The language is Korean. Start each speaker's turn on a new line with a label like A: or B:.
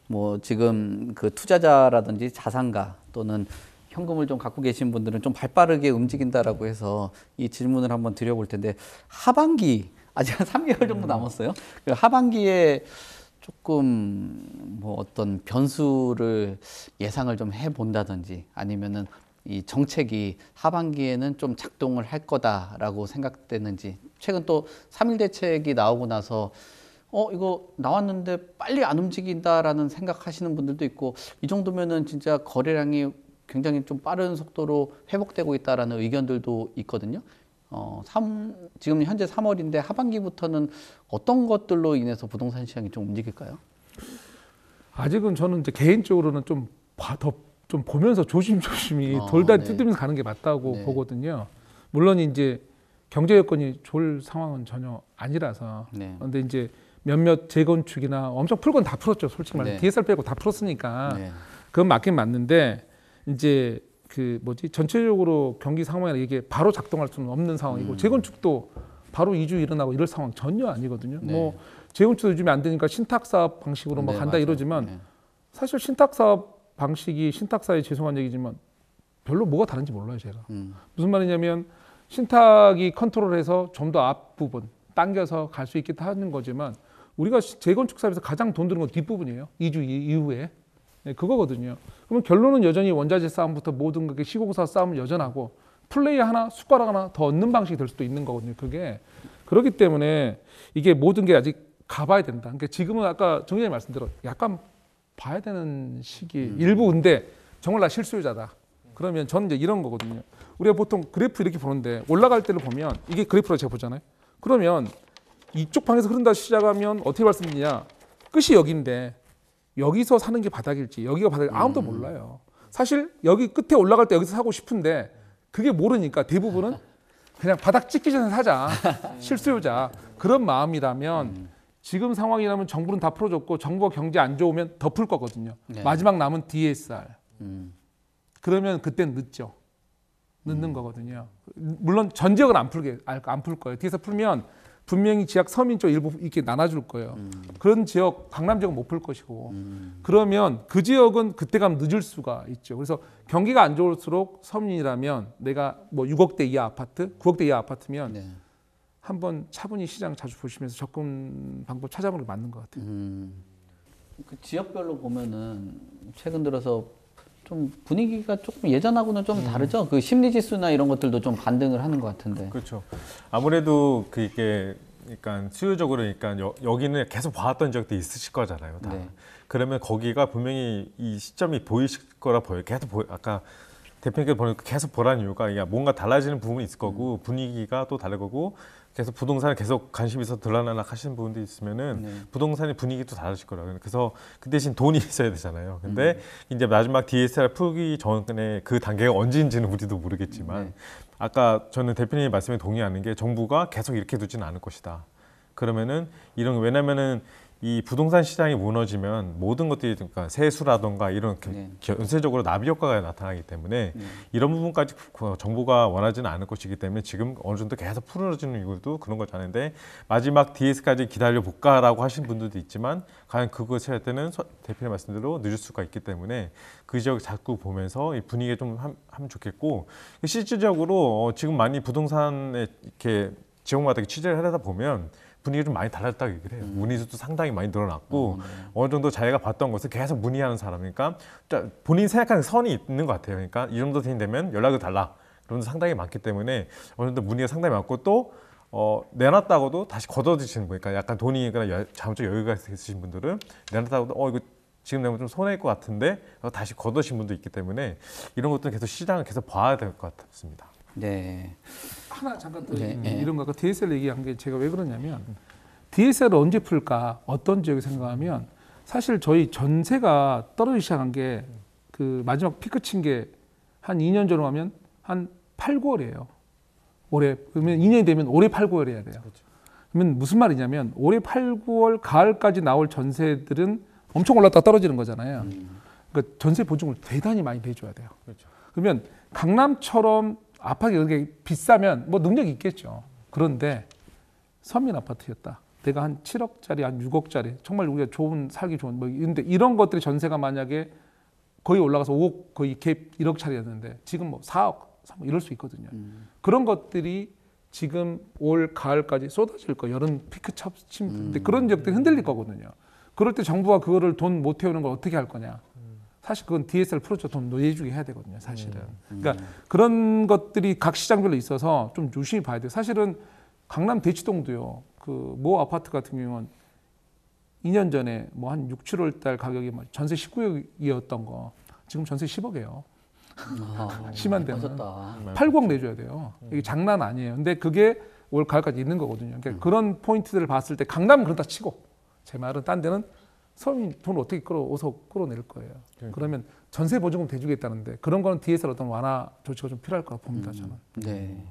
A: 뭐 지금 그 투자자라든지 자산가 또는 현금을 좀 갖고 계신 분들은 좀 발빠르게 움직인다라고 해서 이 질문을 한번 드려볼 텐데, 하반기 아직 한 3개월 정도 남았어요. 그 하반기에 조금 뭐 어떤 변수를 예상을 좀 해본다든지, 아니면은 이 정책이 하반기에는 좀 작동을 할 거다라고 생각되는지. 최근 또 3.1 대책이 나오고 나서 이거 나왔는데 빨리 안 움직인다라는 생각하시는 분들도 있고, 이 정도면은 진짜 거래량이 굉장히 좀 빠른 속도로 회복되고 있다라는 의견들도 있거든요. 지금 현재 3월인데 하반기부터는 어떤 것들로 인해서 부동산 시장이 좀 움직일까요?
B: 아직은 저는 이제 개인적으로는 좀 좀 보면서 조심조심히 돌다 뜯으면서 가는 게 맞다고 보거든요. 물론 이제 경제 여건이 좋을 상황은 전혀 아니라서. 그런데 이제 몇몇 재건축이나 엄청 풀 건 다 풀었죠. 솔직히 말해서 DSR 빼고 다 풀었으니까 그건 맞긴 맞는데, 이제 그 전체적으로 경기 상황이나 이게 바로 작동할 수는 없는 상황이고, 재건축도 바로 2주 일어나고 이럴 상황 전혀 아니거든요. 뭐 재건축도 요즘에 안 되니까 신탁 사업 방식으로 막 간다 이러지만 사실 신탁 사업 방식이, 신탁사에 죄송한 얘기지만 별로 뭐가 다른지 몰라요, 제가. 무슨 말이냐면 신탁이 컨트롤해서 좀 더 앞부분 당겨서 갈 수 있게 하는 거지만, 우리가 재건축 사업에서 가장 돈 드는 건 뒷부분이에요. 2주 이후에. 그거거든요. 그러면 결론은 여전히 원자재 싸움부터 모든 게 시공사 싸움은 여전하고, 플레이 하나, 숟가락 하나 더 얻는 방식이 될 수도 있는 거거든요, 그게. 그렇기 때문에 이게 모든 게 아직 가봐야 된다. 그러니까 지금은 아까 정의장님 말씀대로 약간 봐야 되는 시기. 일부 근데 정말 나 실수요자다. 그러면 저는 이제 이런 거거든요. 우리가 보통 그래프 이렇게 보는데, 올라갈 때를 보면 이게 그래프로 제가 보잖아요. 그러면 이쪽 방에서 흐른다 시작하면 어떻게 말씀드리냐, 끝이 여기인데 여기서 사는 게 바닥일지 여기가 바닥일지 아무도 몰라요. 사실 여기 끝에 올라갈 때 여기서 사고 싶은데 그게 모르니까 대부분은 그냥 바닥 찍기 전에 사자. 실수요자. 그런 마음이라면 지금 상황이라면 정부는 다 풀어줬고, 정부가 경제 안 좋으면 더 풀 거거든요. 마지막 남은 DSR. 그러면 그땐 늦죠. 늦는 거거든요. 물론 전 지역은 안 풀 거예요. DSR 풀면 분명히 지역 서민 쪽 일부 이렇게 나눠줄 거예요. 그런 지역, 강남 지역은 못 풀 것이고. 그러면 그 지역은 그때 가면 늦을 수가 있죠. 그래서 경기가 안 좋을수록 서민이라면, 내가 뭐 6억대 이하 아파트, 9억대 이하 아파트면 한번 차분히 시장 자주 보시면서 접근 방법 찾아보는 게 맞는 것 같아요.
A: 그 지역별로 보면은 최근 들어서 좀 분위기가 조금 예전하고는 좀 다르죠. 그 심리 지수나 이런 것들도 좀 반등을 하는 것 같은데.
C: 그렇죠. 아무래도 그게 그러니까 수요적으로, 그러니까 여기는 계속 봐왔던 지역도 있으실 거잖아요. 다. 그러면 거기가 분명히 이 시점이 보이실 거라 보여요. 아까 대표님께서 보니까 계속 보라는 이유가, 뭔가 달라지는 부분이 있을 거고, 분위기가 또 다를 거고, 계속 부동산에 계속 관심이 있어서 들락날락 하시는 부분도 있으면은 부동산의 분위기도 다르실 거라고요. 그래서 그 대신 돈이 있어야 되잖아요. 근데 이제 마지막 DSR 풀기 전에 그 단계가 언제인지는 우리도 모르겠지만, 아까 저는 대표님의 말씀에 동의하는 게, 정부가 계속 이렇게 두지는 않을 것이다. 그러면은 왜냐면은 이 부동산 시장이 무너지면 모든 것들이, 그러니까 세수라던가 이런 전세적으로 나비 효과가 나타나기 때문에 이런 부분까지 정부가 원하지는 않을 것이기 때문에 지금 어느 정도 계속 풀어지는 이유도 그런 거잖아요. 마지막 DS까지 기다려 볼까라고 하신 분들도 있지만, 과연 그것을 할 때는 대표님 말씀대로 늦을 수가 있기 때문에 그 지역 자꾸 보면서 이 분위기에 좀 하면 좋겠고, 실질적으로 지금 많이 부동산에 이렇게 지역마다 취재를 하다 보면 분위기가 좀 많이 달라졌다고 얘기를 해요. 문의수도 상당히 많이 늘어났고, 어느 정도 자기가 봤던 것을 계속 문의하는 사람이니까 본인이 생각하는 선이 있는 것 같아요. 그러니까 이 정도 되면 연락을 달라. 그런 데 상당히 많기 때문에 어느 정도 문의가 상당히 많고, 또 내놨다고도 다시 걷어주시는 분, 그러니까 약간 돈이 자금적 여유가 있으신 분들은 내놨다고도 이거 지금 내면 좀 손해일 것 같은데 다시 걷어신 분도 있기 때문에, 이런 것들은 계속 시장을 계속 봐야 될 것 같습니다.
A: 네.
B: 하나 잠깐 더 이런 거, 아까 DSR 얘기한 게 제가 왜 그러냐면, DSR을 언제 풀까, 어떤 지역에 생각하면, 사실 저희 전세가 떨어지기 시작한 게 그 마지막 피크 친 게 한 2년 전으로 하면 한 8, 9월이에요. 올해. 그러면 2년이 되면 올해 8, 9월 해야 돼요. 그러면 무슨 말이냐면, 올해 8, 9월 가을까지 나올 전세들은 엄청 올랐다 떨어지는 거잖아요. 그러니까 전세 보증을 대단히 많이 내줘야 돼요. 그러면 강남처럼 아파트가 그렇게 비싸면 뭐 능력이 있겠죠. 그런데 서민 아파트였다. 내가 한 7억짜리, 한 6억짜리 정말 우리가 살기 좋은 뭐 근데 이런 것들이 전세가 만약에 거의 올라가서 5억 거의 갭 1억짜리였는데 지금 뭐 4억, 3억 이럴 수 있거든요. 그런 것들이 지금 올 가을까지 쏟아질 거 여름 피크 쳤는데 그런 지역들이 흔들릴 거거든요. 그럴 때 정부가 그거를 돈 못 태우는 걸 어떻게 할 거냐? 사실 그건 DSR 풀어줘 돈 내주게 해야 되거든요. 사실은. 그러니까 그런 것들이 각 시장별로 있어서 좀 유심히 봐야 돼요. 사실은 강남 대치동도요. 그 모 아파트 같은 경우는 2년 전에 뭐 한 6, 7월 달 가격이 전세 19억이었던 거 지금 전세 10억이에요. 심한 데는 8, 9억 내줘야 돼요. 이게 장난 아니에요. 근데 그게 올 가을까지 있는 거거든요. 그러니까 그런 포인트들을 봤을 때 강남은 그렇다 치고 제 말은 딴 데는 서민 돈 어떻게 어서 끌어낼 거예요. 그러면 전세 보증금 대주겠다는데 그런 거는 DSR 어떤 완화 조치가 좀 필요할 거라고 봅니다. 저는.
A: 네.